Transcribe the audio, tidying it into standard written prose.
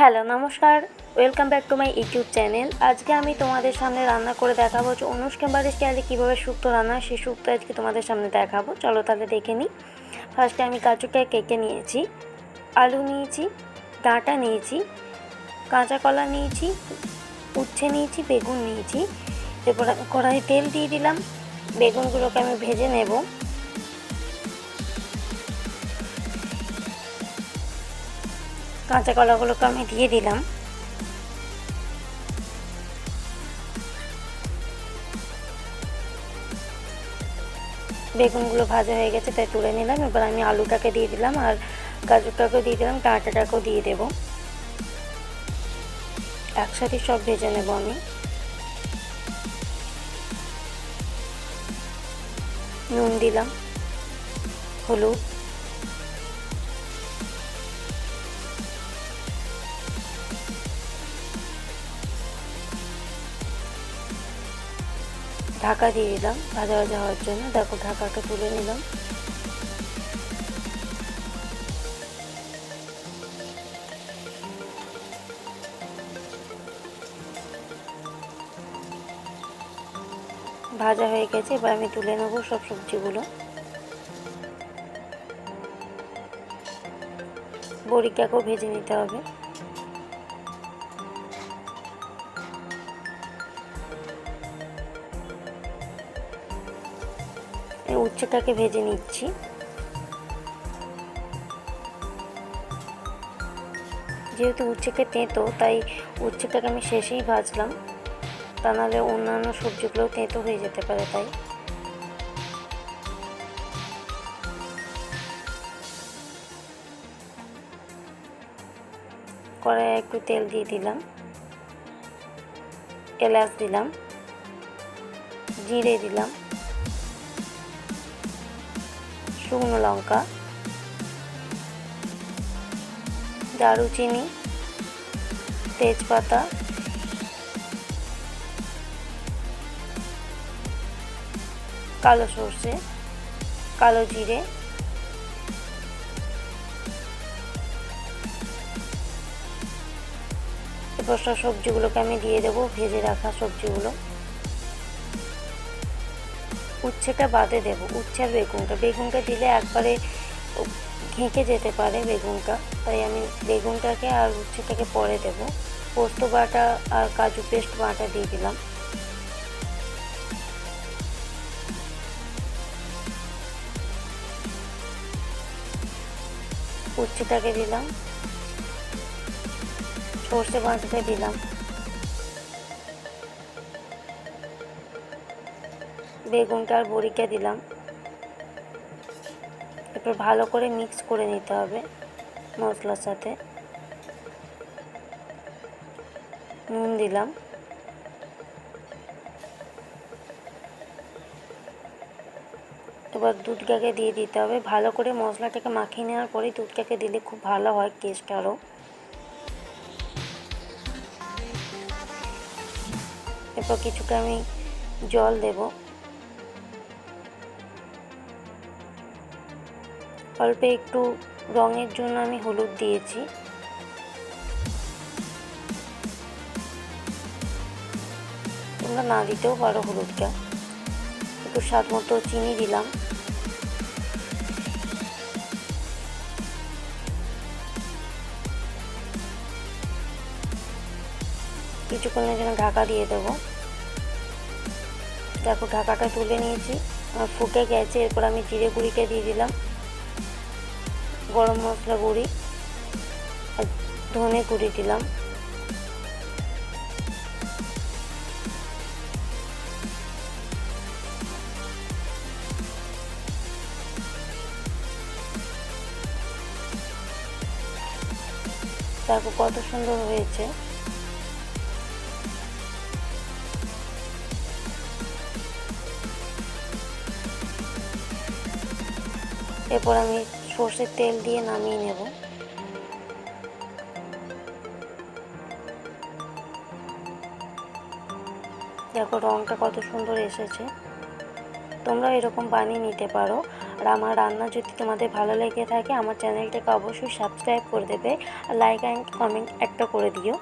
Hello নমস্কার, welcome back to my YouTube channel. আজকে আমি তোমাদের সামনে রান্না করে দেখাবো যে অনুষ্কা বাড়ির স্টাইলে কীভাবে শুক্তো রান্না, সেই শুক্তো আজকে তোমাদের সামনে দেখাবো। চলো তাহলে দেখে নিই। ফার্স্টে আমি কাজুটা কেটে নিয়েছি, আলু নিয়েছি, ডাঁটা নিয়েছি, কাঁচা কলা নিয়েছি, উচ্ছে নিয়েছি, বেগুন নিয়েছি। এরপর আমি কড়াই তেল দিয়ে দিলাম, বেগুনগুলোকে আমি ভেজে নেব। কাঁচা কলাগুলোকে আমি দিয়ে দিলাম। বেগুনগুলো ভাজা হয়ে গেছে তাই তুলে নিলাম। এবার আমি আলুটাকে দিয়ে দিলাম আর গাজরটাকেও দিয়ে দিলাম, ডাঁটাটাকেও দিয়ে দেব। একসাথে সব ভেজে নেব আমি। নুন দিলাম, হলুদ, ঢাকা দিয়ে দিলাম ভাজা ভাজা হওয়ার জন্য। দেখো ঢাকাটা তুলে নিলাম। ভাজা হয়ে গেছে, এবার আমি তুলে নেব সব সবজিগুলো। বড়িটাকেও ভেজে নিতে হবে। উচ্ছেটাকে ভেজে নিচ্ছি। যেহেতু উচ্ছেটা তেঁতো তাই উচ্ছেটাকে আমি শেষেই ভাজলাম, তা নাহলে অন্যান্য সবজিগুলো তেঁতো হয়ে যেতে পারে। তাই কড়াইয়ে একটু তেল দিয়ে দিলাম, এলাচ দিলাম, জিরে দিলাম, শুকনো লঙ্কা, দারুচিনি, তেজপাতা, কালো সর্ষে, কালো জিরে, এরপর সব সবজিগুলোকে আমি দিয়ে দেবো, ভেজে রাখা সবজিগুলো। উচ্ছেটা বাদে দেবো, উচ্ছে আর বেগুনটা দিলে একবারে ঘেঁকে যেতে পারে বেগুনটা, তাই আমি বেগুনটাকে আর উচ্ছেটাকে পরে দেবো। পোস্ত বাটা আর কাজু পেস্ট বাটা দিয়ে দিলাম। উচ্ছেটাকে দিলাম, সর্ষে বাটাটা দিলাম, বেগুনটা আর বড়িটা দিলাম। এরপর ভালো করে মিক্স করে নিতে হবে মশলার সাথে। নুন দিলাম, এবার দুধটাকে দিয়ে দিতে হবে। ভালো করে মশলাটাকে মাখিয়ে নেওয়ার পরে দুধটাকে দিলে খুব ভালো হয় টেস্ট আরও। এরপর কিছুটা আমি জল দেব, অল্প একটু রঙের জন্য আমি হলুদ দিয়েছি। তোমরা না দিতেও পারো হলুদটা। একটু স্বাদ মতো চিনি দিলাম। কিছুক্ষণের জন্য ঢাকা দিয়ে দেবো। দেখো ঢাকাটা তুলে নিয়েছি, আমার ফুটে গেছে। এরপর আমি জিরে গুঁড়িটা দিয়ে দিলাম, গরম মশলা গুঁড়ি আর ধনে গুঁড়ি দিলাম। দেখো কত সুন্দর হয়েছে। এরপর আমি সর্ষের তেল দিয়ে নামিয়ে নেব। দেখো রঙটা কত সুন্দর এসেছে। তোমরা এরকম বানিয়ে নিতে পারো। আর আমার রান্না যদি তোমাদের ভালো লেগে থাকে আমার চ্যানেলটাকে অবশ্যই সাবস্ক্রাইব করে দেবে আর লাইক অ্যান্ড কমেন্ট একটা করে দিও।